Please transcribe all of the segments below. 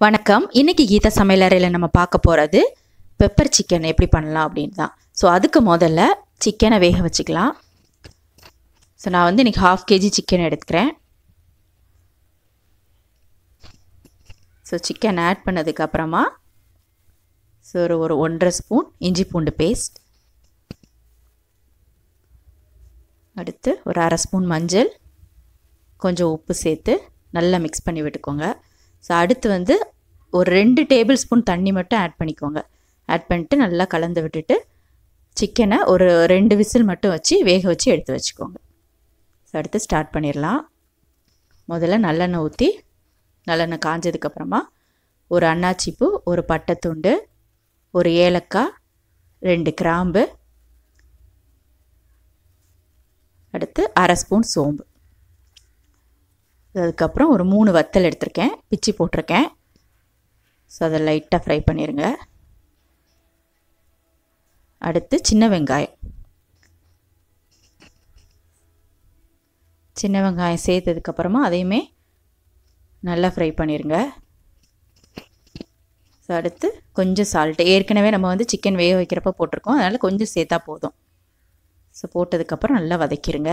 வணக்கம். இன்னைக்கு கீதா சமையலறையில் நம்ம பார்க்க போகிறது பெப்பர் சிக்கன் எப்படி பண்ணலாம் அப்படின்னு தான். ஸோ அதுக்கு முதல்ல சிக்கனை வேக வச்சுக்கலாம். ஸோ நான் வந்து இன்றைக்கி 1/2 kg சிக்கன் எடுத்துக்கிறேன். ஸோ சிக்கன் ஆட் பண்ணதுக்கப்புறமா ஸோ ஒரு 1.5 ஸ்பூன் இஞ்சி பூண்டு பேஸ்ட், அடுத்து ஒரு 1/2 ஸ்பூன் மஞ்சள், கொஞ்சம் உப்பு சேர்த்து நல்லா மிக்ஸ் பண்ணி விட்டுக்கோங்க. ஸோ அடுத்து வந்து ஒரு 2 டேபிள் ஸ்பூன் தண்ணி மட்டும் ஆட் பண்ணிக்கோங்க. ஆட் பண்ணிட்டு நல்லா கலந்து விட்டுட்டு சிக்கனை ஒரு 2 விசில் மட்டும் வச்சு வேக வச்சு எடுத்து வச்சுக்கோங்க. ஸோ அடுத்து ஸ்டார்ட் பண்ணிடலாம். முதல்ல நல்லெண்ணெய் ஊற்றி நல்லெண்ணெய் காஞ்சதுக்கப்புறமா ஒரு அன்னாச்சிப்பூ, ஒரு பட்டைத்துண்டு, ஒரு ஏலக்காய், 2 கிராம்பு, அடுத்து 1/2 ஸ்பூன் சோம்பு, அதுக்கப்புறம் ஒரு 3 வத்தல் எடுத்திருக்கேன், பிச்சி போட்டிருக்கேன். ஸோ அதை லைட்டாக ஃப்ரை பண்ணிடுங்க. அடுத்து சின்ன வெங்காயம் சேர்த்ததுக்கப்புறமா அதையுமே நல்லா ஃப்ரை பண்ணிடுங்க. ஸோ அடுத்து கொஞ்சம் சால்ட்டு, ஏற்கனவே நம்ம வந்து சிக்கன் வேக வைக்கிறப்ப போட்டிருக்கோம், அதனால் கொஞ்சம் சேர்த்தா போதும். ஸோ போட்டதுக்கப்புறம் நல்லா வதக்கிடுங்க.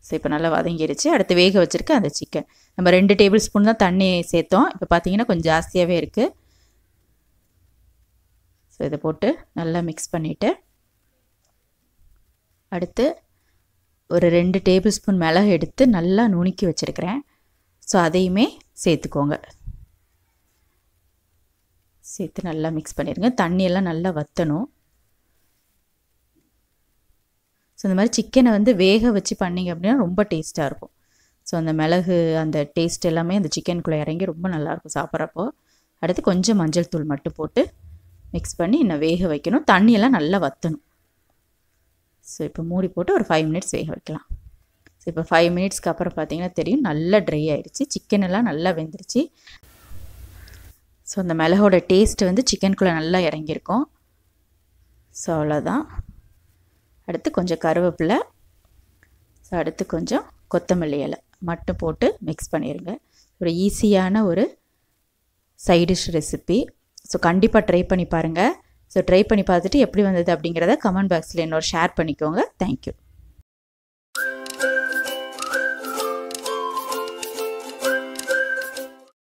ஸோ இப்போ நல்லா வதங்கிடுச்சு. அடுத்து வேக வச்சுருக்க அந்த சிக்கன், நம்ம 2 டேபிள் ஸ்பூன் தான் தண்ணி சேர்த்தோம். இப்போ பார்த்தீங்கன்னா கொஞ்சம் ஜாஸ்தியாகவே இருக்குது. ஸோ இதை போட்டு நல்லா மிக்ஸ் பண்ணிவிட்டு அடுத்து ஒரு 2 டேபிள் ஸ்பூன் மிளகு எடுத்து நல்லா நுணுக்கி வச்சுருக்கிறேன். ஸோ அதையுமே சேர்த்துக்கோங்க. சேர்த்து நல்லா மிக்ஸ் பண்ணிடுங்க. தண்ணியெல்லாம் நல்லா வற்றணும். ஸோ இந்த மாதிரி சிக்கனை வந்து வேக வச்சு பண்ணிங்க அப்படின்னா ரொம்ப டேஸ்ட்டாக இருக்கும். ஸோ அந்த மிளகு அந்த டேஸ்ட் எல்லாமே அந்த சிக்கனுக்குள்ளே இறங்கி ரொம்ப நல்லாயிருக்கும் சாப்பிட்றப்போ. அடுத்து கொஞ்சம் மஞ்சள் தூள் மட்டும் போட்டு மிக்ஸ் பண்ணி இன்னும் வேக வைக்கணும். தண்ணியெல்லாம் நல்லா வற்றணும். ஸோ இப்போ மூடி போட்டு ஒரு 5 மினிட்ஸ் வேக வைக்கலாம். ஸோ இப்போ 5 மினிட்ஸ்க்கு அப்புறம் பார்த்தீங்கன்னா தெரியும், நல்லா ட்ரை ஆகிடுச்சு, சிக்கன் எல்லாம் நல்லா வெந்துருச்சு. ஸோ அந்த மிளகோட டேஸ்ட்டு வந்து சிக்கனுக்குள்ளே நல்லா இறங்கியிருக்கும். ஸோ அவ்வளோதான். அடுத்து கொஞ்சம் கருவேப்பிலை, ஸோ அடுத்து கொஞ்சம் கொத்தமல்லி இலை மட்டும் போட்டு மிக்ஸ் பண்ணிடுங்க. ஒரு ஈஸியான ஒரு சைட் டிஷ் ரெசிபி. ஸோ கண்டிப்பாக ட்ரை பண்ணி பாருங்கள். ஸோ ட்ரை பண்ணி பார்த்துட்டு எப்படி வந்தது அப்படிங்கிறத கமெண்ட் பாக்ஸில் என்னோட ஷேர் பண்ணிக்கோங்க. தேங்க்யூ.